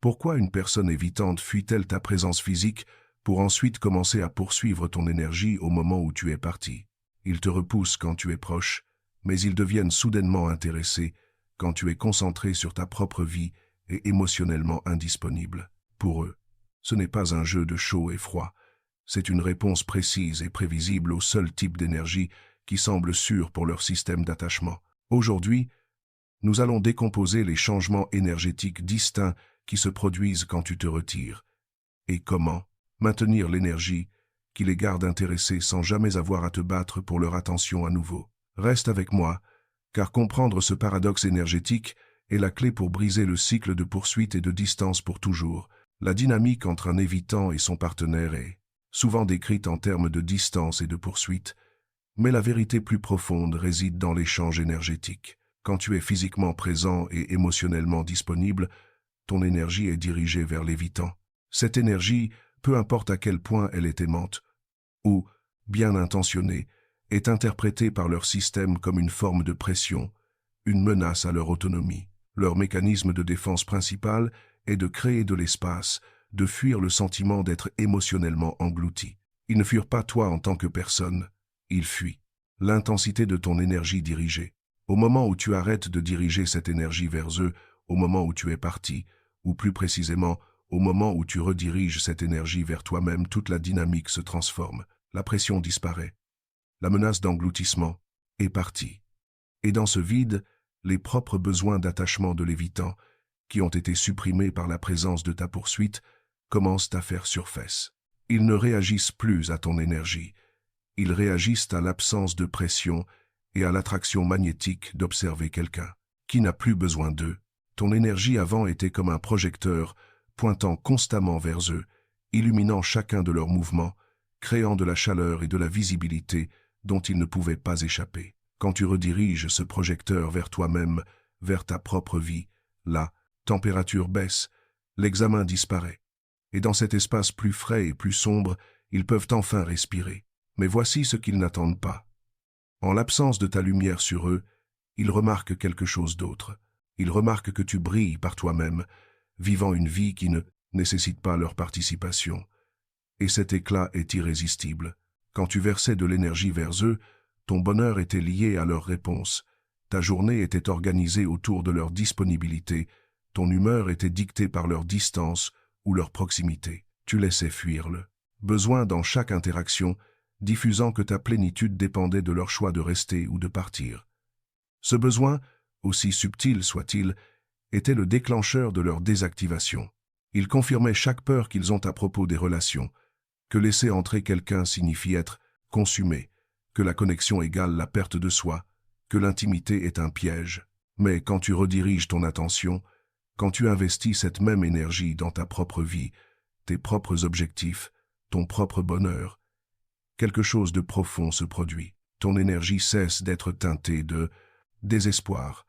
Pourquoi une personne évitante fuit-elle ta présence physique pour ensuite commencer à poursuivre ton énergie au moment où tu es parti? Ils te repoussent quand tu es proche, mais ils deviennent soudainement intéressés quand tu es concentré sur ta propre vie et émotionnellement indisponible. Pour eux, ce n'est pas un jeu de chaud et froid, c'est une réponse précise et prévisible au seul type d'énergie qui semble sûr pour leur système d'attachement. Aujourd'hui, nous allons décomposer les changements énergétiques distincts qui se produisent quand tu te retires, et comment maintenir l'énergie qui les garde intéressés sans jamais avoir à te battre pour leur attention à nouveau. Reste avec moi, car comprendre ce paradoxe énergétique est la clé pour briser le cycle de poursuite et de distance pour toujours. La dynamique entre un évitant et son partenaire est souvent décrite en termes de distance et de poursuite, mais la vérité plus profonde réside dans l'échange énergétique. Quand tu es physiquement présent et émotionnellement disponible, ton énergie est dirigée vers l'évitant. Cette énergie, peu importe à quel point elle est aimante ou bien intentionnée, est interprétée par leur système comme une forme de pression, une menace à leur autonomie. Leur mécanisme de défense principal est de créer de l'espace, de fuir le sentiment d'être émotionnellement englouti. Ils ne fuirent pas toi en tant que personne, ils fuient l'intensité de ton énergie dirigée. Au moment où tu arrêtes de diriger cette énergie vers eux, au moment où tu es parti, ou plus précisément, au moment où tu rediriges cette énergie vers toi-même, toute la dynamique se transforme, la pression disparaît, la menace d'engloutissement est partie. Et dans ce vide, les propres besoins d'attachement de l'évitant, qui ont été supprimés par la présence de ta poursuite, commencent à faire surface. Ils ne réagissent plus à ton énergie, ils réagissent à l'absence de pression et à l'attraction magnétique d'observer quelqu'un qui n'a plus besoin d'eux. Ton énergie avant était comme un projecteur, pointant constamment vers eux, illuminant chacun de leurs mouvements, créant de la chaleur et de la visibilité dont ils ne pouvaient pas échapper. Quand tu rediriges ce projecteur vers toi-même, vers ta propre vie, la température baisse, l'examen disparaît. Et dans cet espace plus frais et plus sombre, ils peuvent enfin respirer. Mais voici ce qu'ils n'attendent pas. En l'absence de ta lumière sur eux, ils remarquent quelque chose d'autre. Ils remarquent que tu brilles par toi-même, vivant une vie qui ne nécessite pas leur participation. Et cet éclat est irrésistible. Quand tu versais de l'énergie vers eux, ton bonheur était lié à leur réponse. Ta journée était organisée autour de leur disponibilité, ton humeur était dictée par leur distance ou leur proximité. Tu laissais fuir le besoin dans chaque interaction, diffusant que ta plénitude dépendait de leur choix de rester ou de partir. Ce besoin, aussi subtil soit-il, était le déclencheur de leur désactivation. Il confirmait chaque peur qu'ils ont à propos des relations, que laisser entrer quelqu'un signifie être consumé, que la connexion égale la perte de soi, que l'intimité est un piège. Mais quand tu rediriges ton attention, quand tu investis cette même énergie dans ta propre vie, tes propres objectifs, ton propre bonheur, quelque chose de profond se produit. Ton énergie cesse d'être teintée de désespoir.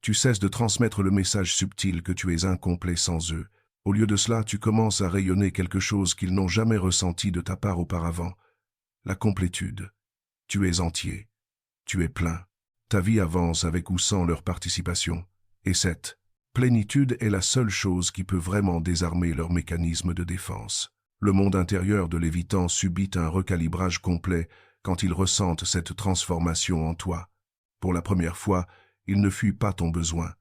Tu cesses de transmettre le message subtil que tu es incomplet sans eux. Au lieu de cela, tu commences à rayonner quelque chose qu'ils n'ont jamais ressenti de ta part auparavant. La complétude. Tu es entier. Tu es plein. Ta vie avance avec ou sans leur participation. Et cette plénitude est la seule chose qui peut vraiment désarmer leur mécanisme de défense. Le monde intérieur de l'évitant subit un recalibrage complet quand ils ressentent cette transformation en toi. Pour la première fois, il ne fuit pas ton besoin.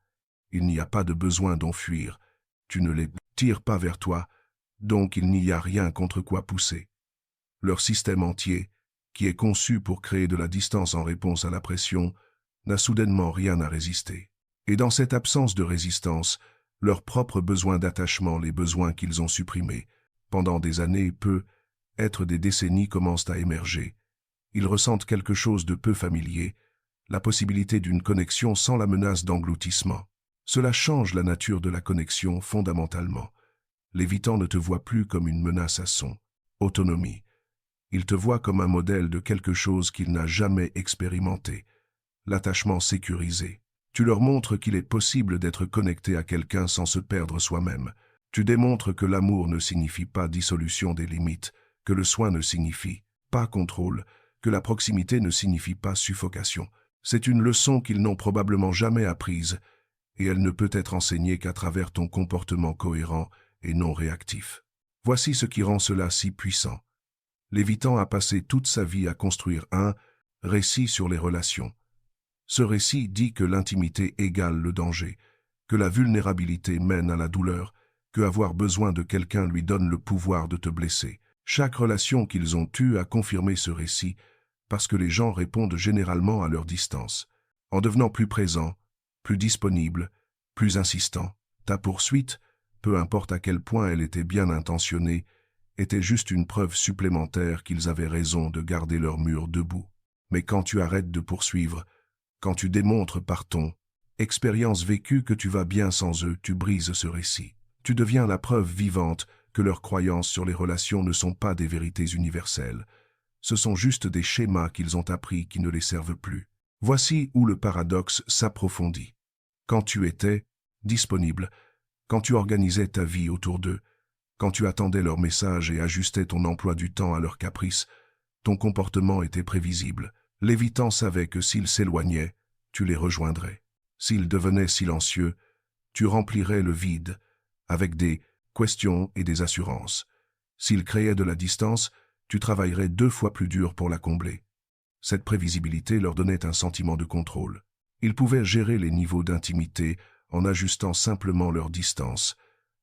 Il n'y a pas de besoin d'en fuir. Tu ne les tires pas vers toi, donc il n'y a rien contre quoi pousser. Leur système entier, qui est conçu pour créer de la distance en réponse à la pression, n'a soudainement rien à résister. Et dans cette absence de résistance, leurs propres besoins d'attachement, les besoins qu'ils ont supprimés, pendant des années, être des décennies commencent à émerger. Ils ressentent quelque chose de peu familier, la possibilité d'une connexion sans la menace d'engloutissement. Cela change la nature de la connexion fondamentalement. L'évitant ne te voit plus comme une menace à son autonomie. Il te voit comme un modèle de quelque chose qu'il n'a jamais expérimenté, l'attachement sécurisé. Tu leur montres qu'il est possible d'être connecté à quelqu'un sans se perdre soi-même. Tu démontres que l'amour ne signifie pas dissolution des limites, que le soin ne signifie pas contrôle, que la proximité ne signifie pas suffocation. C'est une leçon qu'ils n'ont probablement jamais apprise, et elle ne peut être enseignée qu'à travers ton comportement cohérent et non réactif. Voici ce qui rend cela si puissant. Lévitan a passé toute sa vie à construire un récit sur les relations. Ce récit dit que l'intimité égale le danger, que la vulnérabilité mène à la douleur, que avoir besoin de quelqu'un lui donne le pouvoir de te blesser. Chaque relation qu'ils ont eue a confirmé ce récit, parce que les gens répondent généralement à leur distance. En devenant plus présents, plus disponibles, plus insistants, ta poursuite, peu importe à quel point elle était bien intentionnée, était juste une preuve supplémentaire qu'ils avaient raison de garder leur mur debout. Mais quand tu arrêtes de poursuivre, quand tu démontres par ton expérience vécue que tu vas bien sans eux, tu brises ce récit. Tu deviens la preuve vivante que leurs croyances sur les relations ne sont pas des vérités universelles. Ce sont juste des schémas qu'ils ont appris qui ne les servent plus. Voici où le paradoxe s'approfondit. Quand tu étais disponible, quand tu organisais ta vie autour d'eux, quand tu attendais leurs messages et ajustais ton emploi du temps à leurs caprices, ton comportement était prévisible. Lévitan savait que s'ils s'éloignaient, tu les rejoindrais. S'ils devenaient silencieux, tu remplirais le vide avec des questions et des assurances. S'ils créaient de la distance, tu travaillerais 2 fois plus dur pour la combler. Cette prévisibilité leur donnait un sentiment de contrôle. Ils pouvaient gérer les niveaux d'intimité en ajustant simplement leur distance,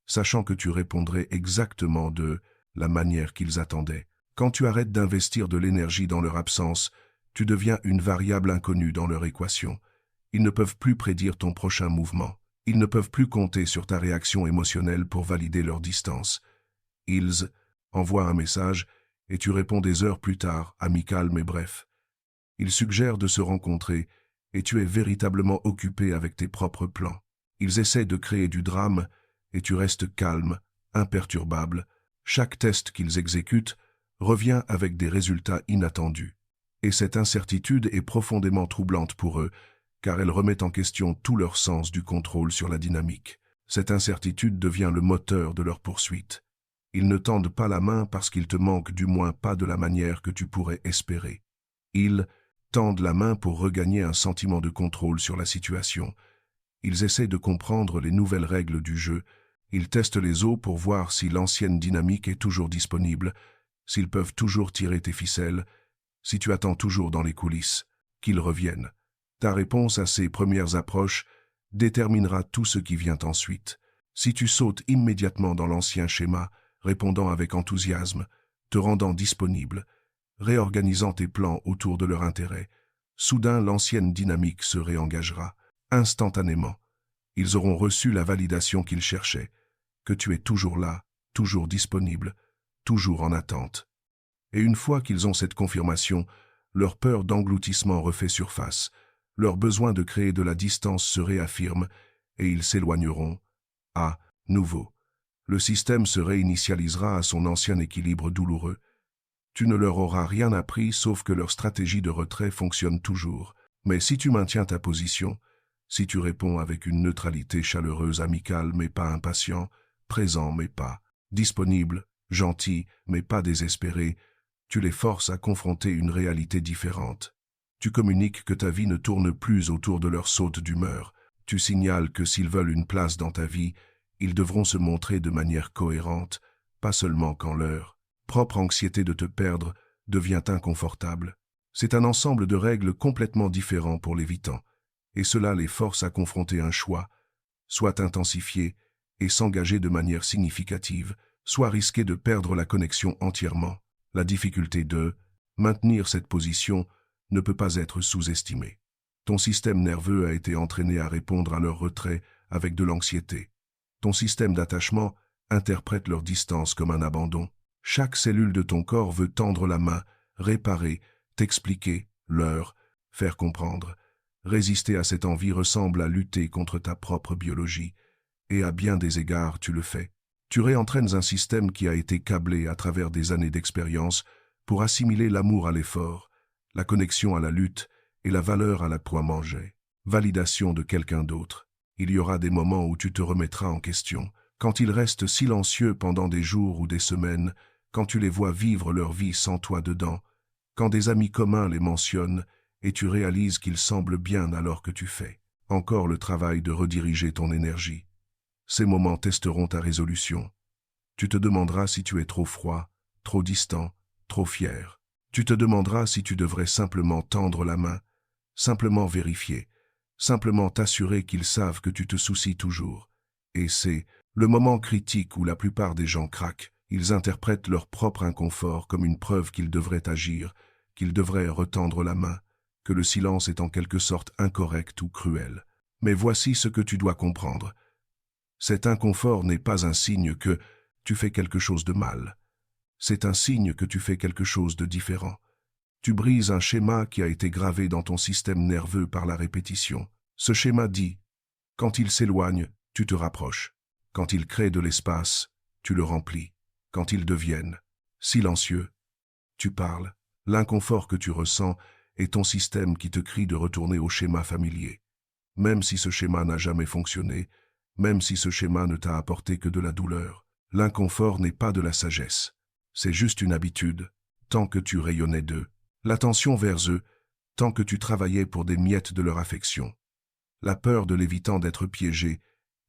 sachant que tu répondrais exactement de la manière qu'ils attendaient. Quand tu arrêtes d'investir de l'énergie dans leur absence, tu deviens une variable inconnue dans leur équation. Ils ne peuvent plus prédire ton prochain mouvement. Ils ne peuvent plus compter sur ta réaction émotionnelle pour valider leur distance. Ils envoient un message et tu réponds des heures plus tard, amical mais bref. Ils suggèrent de se rencontrer et tu es véritablement occupé avec tes propres plans. Ils essaient de créer du drame et tu restes calme, imperturbable. Chaque test qu'ils exécutent revient avec des résultats inattendus. Et cette incertitude est profondément troublante pour eux, car elle remet en question tout leur sens du contrôle sur la dynamique. Cette incertitude devient le moteur de leur poursuite. Ils ne tendent pas la main parce qu'ils te manquent, du moins pas de la manière que tu pourrais espérer. Ils tendent la main pour regagner un sentiment de contrôle sur la situation. Ils essaient de comprendre les nouvelles règles du jeu. Ils testent les eaux pour voir si l'ancienne dynamique est toujours disponible, s'ils peuvent toujours tirer tes ficelles, si tu attends toujours dans les coulisses, qu'ils reviennent. Ta réponse à ces premières approches déterminera tout ce qui vient ensuite. Si tu sautes immédiatement dans l'ancien schéma, répondant avec enthousiasme, te rendant disponible, réorganisant tes plans autour de leur intérêt, soudain l'ancienne dynamique se réengagera, instantanément. Ils auront reçu la validation qu'ils cherchaient, que tu es toujours là, toujours disponible, toujours en attente. Et une fois qu'ils ont cette confirmation, leur peur d'engloutissement refait surface, leur besoin de créer de la distance se réaffirme et ils s'éloigneront à nouveau. Le système se réinitialisera à son ancien équilibre douloureux. Tu ne leur auras rien appris sauf que leur stratégie de retrait fonctionne toujours. Mais si tu maintiens ta position, si tu réponds avec une neutralité chaleureuse, amicale mais pas impatient, présent mais pas disponible, gentil mais pas désespéré, tu les forces à confronter une réalité différente. Tu communiques que ta vie ne tourne plus autour de leur saute d'humeur. Tu signales que s'ils veulent une place dans ta vie, ils devront se montrer de manière cohérente, pas seulement quand leur propre anxiété de te perdre devient inconfortable. C'est un ensemble de règles complètement différents pour l'évitant, et cela les force à confronter un choix, soit intensifier et s'engager de manière significative, soit risquer de perdre la connexion entièrement. La difficulté de maintenir cette position ne peut pas être sous-estimée. Ton système nerveux a été entraîné à répondre à leur retrait avec de l'anxiété. Ton système d'attachement interprète leur distance comme un abandon. Chaque cellule de ton corps veut tendre la main, réparer, t'expliquer, leur faire comprendre. Résister à cette envie ressemble à lutter contre ta propre biologie, et à bien des égards tu le fais. Tu réentraînes un système qui a été câblé à travers des années d'expérience pour assimiler l'amour à l'effort, la connexion à la lutte et la valeur à la poids mangée. Validation de quelqu'un d'autre. Il y aura des moments où tu te remettras en question, quand ils restent silencieux pendant des jours ou des semaines, quand tu les vois vivre leur vie sans toi dedans, quand des amis communs les mentionnent et tu réalises qu'ils semblent bien alors que tu fais. Encore le travail de rediriger ton énergie. Ces moments testeront ta résolution. Tu te demanderas si tu es trop froid, trop distant, trop fier. Tu te demanderas si tu devrais simplement tendre la main, simplement vérifier, simplement t'assurer qu'ils savent que tu te soucies toujours. Et c'est le moment critique où la plupart des gens craquent. Ils interprètent leur propre inconfort comme une preuve qu'ils devraient agir, qu'ils devraient retendre la main, que le silence est en quelque sorte incorrect ou cruel. Mais voici ce que tu dois comprendre. Cet inconfort n'est pas un signe que tu fais quelque chose de mal. C'est un signe que tu fais quelque chose de différent. Tu brises un schéma qui a été gravé dans ton système nerveux par la répétition. Ce schéma dit, quand il s'éloigne, tu te rapproches. Quand il crée de l'espace, tu le remplis. Quand ils deviennent silencieux, tu parles. L'inconfort que tu ressens est ton système qui te crie de retourner au schéma familier. Même si ce schéma n'a jamais fonctionné, même si ce schéma ne t'a apporté que de la douleur, l'inconfort n'est pas de la sagesse. C'est juste une habitude, tant que tu rayonnais d'eux. L'attention vers eux, tant que tu travaillais pour des miettes de leur affection. La peur de l'évitant d'être piégé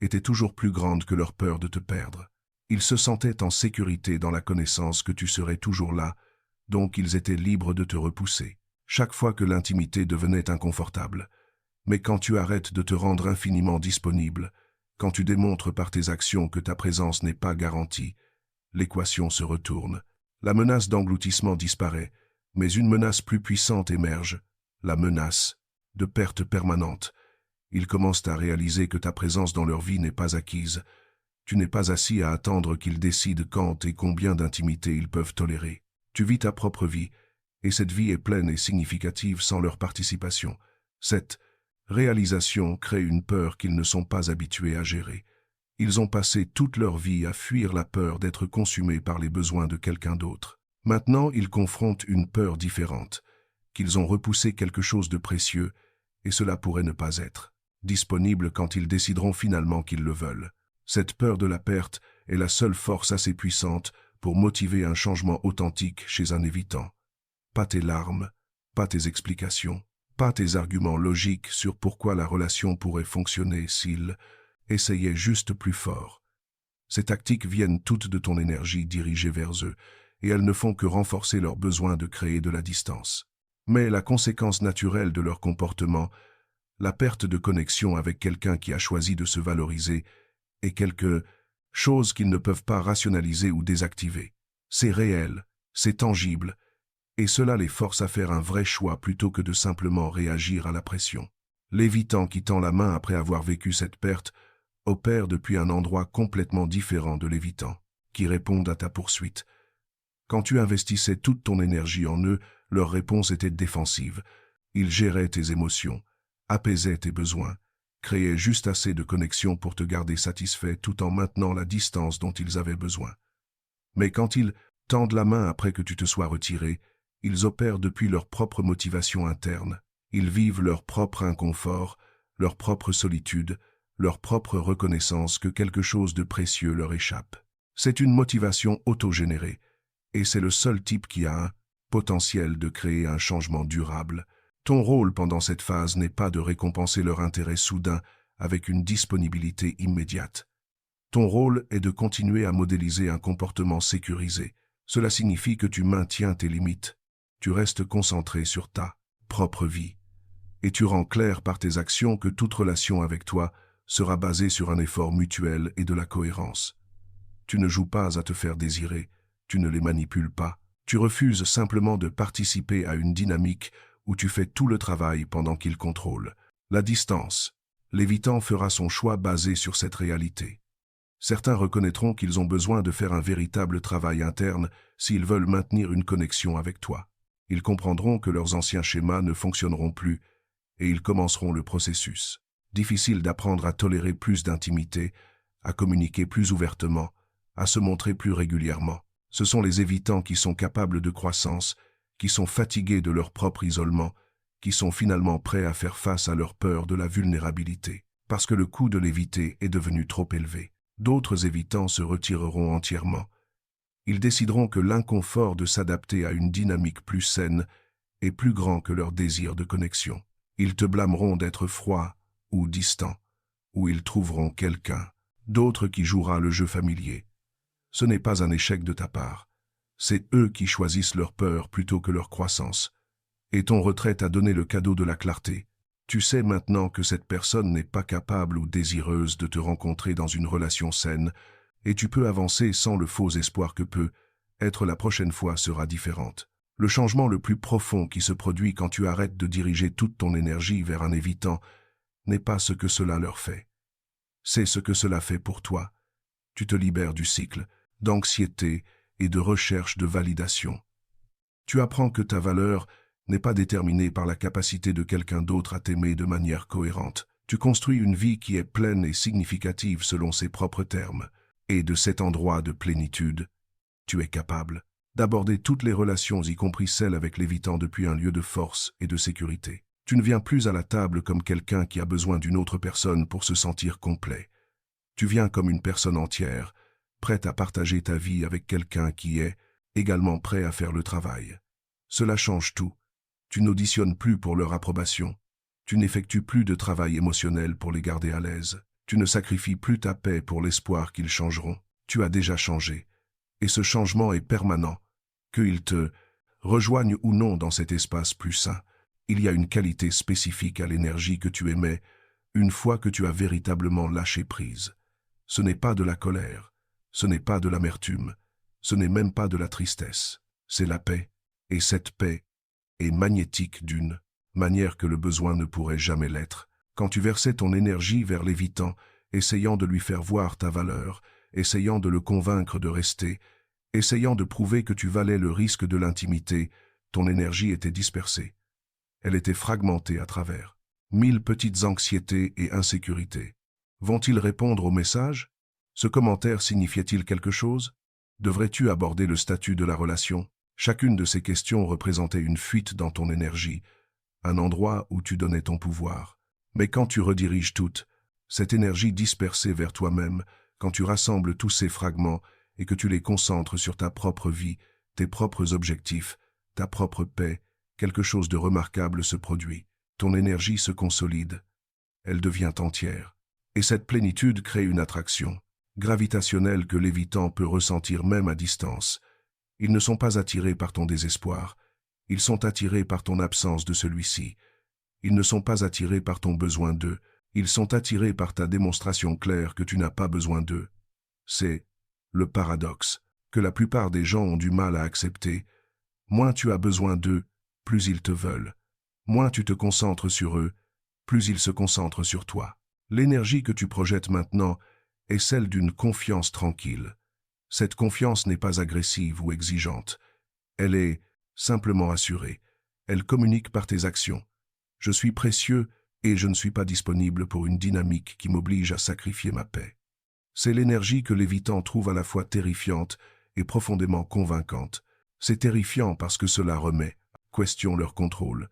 était toujours plus grande que leur peur de te perdre. Ils se sentaient en sécurité dans la connaissance que tu serais toujours là, donc ils étaient libres de te repousser, chaque fois que l'intimité devenait inconfortable. Mais quand tu arrêtes de te rendre infiniment disponible, quand tu démontres par tes actions que ta présence n'est pas garantie, l'équation se retourne. La menace d'engloutissement disparaît, mais une menace plus puissante émerge, la menace de perte permanente. Ils commencent à réaliser que ta présence dans leur vie n'est pas acquise. Tu n'es pas assis à attendre qu'ils décident quand et combien d'intimité ils peuvent tolérer. Tu vis ta propre vie, et cette vie est pleine et significative sans leur participation. Cette réalisation crée une peur qu'ils ne sont pas habitués à gérer. Ils ont passé toute leur vie à fuir la peur d'être consumés par les besoins de quelqu'un d'autre. Maintenant, ils confrontent une peur différente, qu'ils ont repoussé quelque chose de précieux, et cela pourrait ne pas être disponible quand ils décideront finalement qu'ils le veulent. Cette peur de la perte est la seule force assez puissante pour motiver un changement authentique chez un évitant. Pas tes larmes, pas tes explications, pas tes arguments logiques sur pourquoi la relation pourrait fonctionner s'ils essayaient juste plus fort. Ces tactiques viennent toutes de ton énergie dirigée vers eux, et elles ne font que renforcer leur besoin de créer de la distance. Mais la conséquence naturelle de leur comportement, la perte de connexion avec quelqu'un qui a choisi de se valoriser, est quelque chose qu'ils ne peuvent pas rationaliser ou désactiver. C'est réel, c'est tangible, et cela les force à faire un vrai choix plutôt que de simplement réagir à la pression. L'évitant qui tend la main après avoir vécu cette perte opère depuis un endroit complètement différent de l'évitant, qui répond à ta poursuite. Quand tu investissais toute ton énergie en eux, leur réponse était défensive. Ils géraient tes émotions, apaisaient tes besoins, créaient juste assez de connexion pour te garder satisfait tout en maintenant la distance dont ils avaient besoin. Mais quand ils tendent la main après que tu te sois retiré, ils opèrent depuis leur propre motivation interne. Ils vivent leur propre inconfort, leur propre solitude, leur propre reconnaissance que quelque chose de précieux leur échappe. C'est une motivation autogénérée, et c'est le seul type qui a un potentiel de créer un changement durable. Ton rôle pendant cette phase n'est pas de récompenser leur intérêt soudain avec une disponibilité immédiate. Ton rôle est de continuer à modéliser un comportement sécurisé. Cela signifie que tu maintiens tes limites. Tu restes concentré sur ta propre vie. Et tu rends clair par tes actions que toute relation avec toi sera basée sur un effort mutuel et de la cohérence. Tu ne joues pas à te faire désirer, tu ne les manipules pas. Tu refuses simplement de participer à une dynamique où tu fais tout le travail pendant qu'ils contrôlent. La distance. L'évitant fera son choix basé sur cette réalité. Certains reconnaîtront qu'ils ont besoin de faire un véritable travail interne s'ils veulent maintenir une connexion avec toi. Ils comprendront que leurs anciens schémas ne fonctionneront plus et ils commenceront le processus. Difficile d'apprendre à tolérer plus d'intimité, à communiquer plus ouvertement, à se montrer plus régulièrement. Ce sont les évitants qui sont capables de croissance, qui sont fatigués de leur propre isolement, qui sont finalement prêts à faire face à leur peur de la vulnérabilité, parce que le coût de l'éviter est devenu trop élevé. D'autres évitants se retireront entièrement. Ils décideront que l'inconfort de s'adapter à une dynamique plus saine est plus grand que leur désir de connexion. Ils te blâmeront d'être froid, ou distants, où ils trouveront quelqu'un d'autre qui jouera le jeu familier. Ce n'est pas un échec de ta part. C'est eux qui choisissent leur peur plutôt que leur croissance. Et ton retrait t'a donné le cadeau de la clarté. Tu sais maintenant que cette personne n'est pas capable ou désireuse de te rencontrer dans une relation saine, et tu peux avancer sans le faux espoir que être la prochaine fois sera différente. Le changement le plus profond qui se produit quand tu arrêtes de diriger toute ton énergie vers un évitant n'est pas ce que cela leur fait. C'est ce que cela fait pour toi. Tu te libères du cycle d'anxiété et de recherche de validation. Tu apprends que ta valeur n'est pas déterminée par la capacité de quelqu'un d'autre à t'aimer de manière cohérente. Tu construis une vie qui est pleine et significative selon ses propres termes. Et de cet endroit de plénitude, tu es capable d'aborder toutes les relations, y compris celles avec l'évitant, depuis un lieu de force et de sécurité. Tu ne viens plus à la table comme quelqu'un qui a besoin d'une autre personne pour se sentir complet. Tu viens comme une personne entière, prête à partager ta vie avec quelqu'un qui est également prêt à faire le travail. Cela change tout. Tu n'auditionnes plus pour leur approbation. Tu n'effectues plus de travail émotionnel pour les garder à l'aise. Tu ne sacrifies plus ta paix pour l'espoir qu'ils changeront. Tu as déjà changé. Et ce changement est permanent. Qu'ils te rejoignent ou non dans cet espace plus sain, il y a une qualité spécifique à l'énergie que tu émets une fois que tu as véritablement lâché prise. Ce n'est pas de la colère, ce n'est pas de l'amertume, ce n'est même pas de la tristesse. C'est la paix. Et cette paix est magnétique d'une manière que le besoin ne pourrait jamais l'être. Quand tu versais ton énergie vers l'évitant, essayant de lui faire voir ta valeur, essayant de le convaincre de rester, essayant de prouver que tu valais le risque de l'intimité, ton énergie était dispersée. Elle était fragmentée à travers 1000 petites anxiétés et insécurités. Vont-ils répondre au message? Ce commentaire signifiait-il quelque chose? Devrais-tu aborder le statut de la relation? Chacune de ces questions représentait une fuite dans ton énergie, un endroit où tu donnais ton pouvoir. Mais quand tu rediriges toute cette énergie dispersée vers toi-même, quand tu rassembles tous ces fragments et que tu les concentres sur ta propre vie, tes propres objectifs, ta propre paix, quelque chose de remarquable se produit. Ton énergie se consolide. Elle devient entière. Et cette plénitude crée une attraction gravitationnelle que l'évitant peut ressentir même à distance. Ils ne sont pas attirés par ton désespoir. Ils sont attirés par ton absence de celui-ci. Ils ne sont pas attirés par ton besoin d'eux. Ils sont attirés par ta démonstration claire que tu n'as pas besoin d'eux. C'est le paradoxe que la plupart des gens ont du mal à accepter. Moins tu as besoin d'eux, plus ils te veulent. Moins tu te concentres sur eux, plus ils se concentrent sur toi. L'énergie que tu projettes maintenant est celle d'une confiance tranquille. Cette confiance n'est pas agressive ou exigeante. Elle est simplement assurée. Elle communique par tes actions. Je suis précieux et je ne suis pas disponible pour une dynamique qui m'oblige à sacrifier ma paix. C'est l'énergie que l'évitant trouve à la fois terrifiante et profondément convaincante. C'est terrifiant parce que cela remet en question leur contrôle,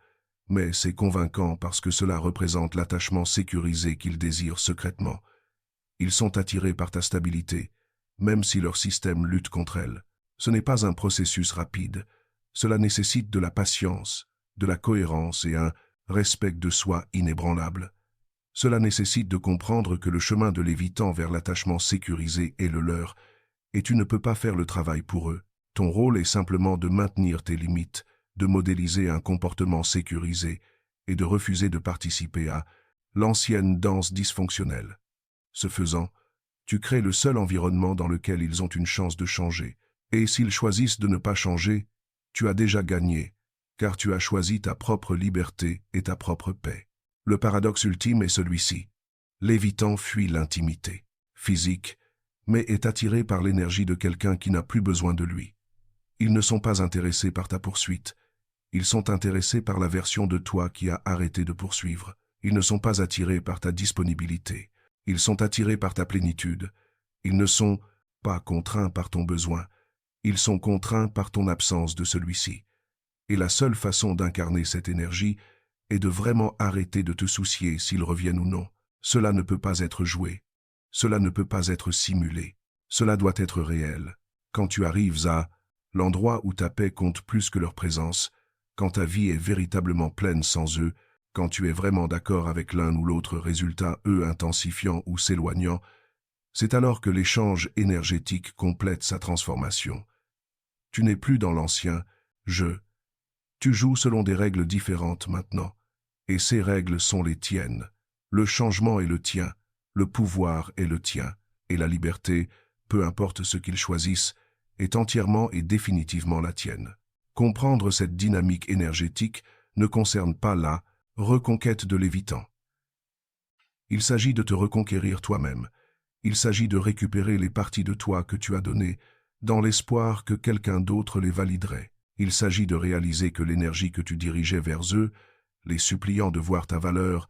mais c'est convaincant parce que cela représente l'attachement sécurisé qu'ils désirent secrètement. Ils sont attirés par ta stabilité, même si leur système lutte contre elle. Ce n'est pas un processus rapide. Cela nécessite de la patience, de la cohérence et un respect de soi inébranlable. Cela nécessite de comprendre que le chemin de l'évitant vers l'attachement sécurisé est le leur, et tu ne peux pas faire le travail pour eux. Ton rôle est simplement de maintenir tes limites, de modéliser un comportement sécurisé et de refuser de participer à l'ancienne danse dysfonctionnelle. Ce faisant, tu crées le seul environnement dans lequel ils ont une chance de changer. Et s'ils choisissent de ne pas changer, tu as déjà gagné, car tu as choisi ta propre liberté et ta propre paix. Le paradoxe ultime est celui-ci. L'évitant fuit l'intimité physique, mais est attiré par l'énergie de quelqu'un qui n'a plus besoin de lui. Ils ne sont pas intéressés par ta poursuite. Ils sont intéressés par la version de toi qui a arrêté de poursuivre. Ils ne sont pas attirés par ta disponibilité. Ils sont attirés par ta plénitude. Ils ne sont pas contraints par ton besoin. Ils sont contraints par ton absence de celui-ci. Et la seule façon d'incarner cette énergie est de vraiment arrêter de te soucier s'ils reviennent ou non. Cela ne peut pas être joué. Cela ne peut pas être simulé. Cela doit être réel. Quand tu arrives à l'endroit où ta paix compte plus que leur présence, quand ta vie est véritablement pleine sans eux, quand tu es vraiment d'accord avec l'un ou l'autre résultat, intensifiant ou s'éloignant, c'est alors que l'échange énergétique complète sa transformation. Tu n'es plus dans l'ancien « je ». Tu joues selon des règles différentes maintenant, et ces règles sont les tiennes. Le changement est le tien, le pouvoir est le tien, et la liberté, peu importe ce qu'ils choisissent, est entièrement et définitivement la tienne. Comprendre cette dynamique énergétique ne concerne pas la reconquête de l'évitant. Il s'agit de te reconquérir toi-même. Il s'agit de récupérer les parties de toi que tu as données, dans l'espoir que quelqu'un d'autre les validerait. Il s'agit de réaliser que l'énergie que tu dirigeais vers eux, les suppliant de voir ta valeur,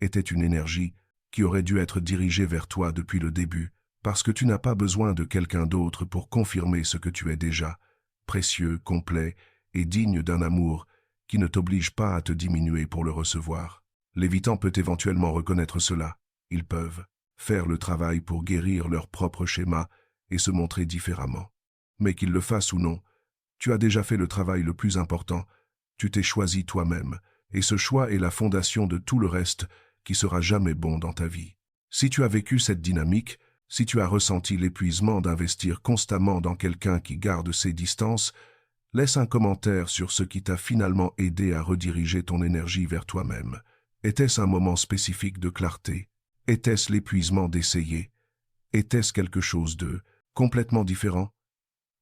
était une énergie qui aurait dû être dirigée vers toi depuis le début, parce que tu n'as pas besoin de quelqu'un d'autre pour confirmer ce que tu es déjà, précieux, complet et digne d'un amour qui ne t'oblige pas à te diminuer pour le recevoir. L'évitant peut éventuellement reconnaître cela. Ils peuvent faire le travail pour guérir leur propre schéma et se montrer différemment. Mais qu'ils le fassent ou non, tu as déjà fait le travail le plus important, tu t'es choisi toi-même, et ce choix est la fondation de tout le reste qui sera jamais bon dans ta vie. Si tu as vécu cette dynamique, si tu as ressenti l'épuisement d'investir constamment dans quelqu'un qui garde ses distances, laisse un commentaire sur ce qui t'a finalement aidé à rediriger ton énergie vers toi-même. Était-ce un moment spécifique de clarté? Était-ce l'épuisement d'essayer? Était-ce quelque chose de complètement différent?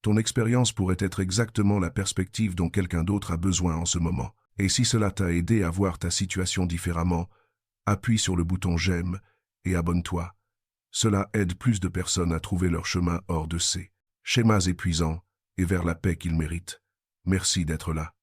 Ton expérience pourrait être exactement la perspective dont quelqu'un d'autre a besoin en ce moment. Et si cela t'a aidé à voir ta situation différemment, appuie sur le bouton j'aime et abonne-toi. Cela aide plus de personnes à trouver leur chemin hors de ces schémas épuisants et vers la paix qu'ils méritent. Merci d'être là.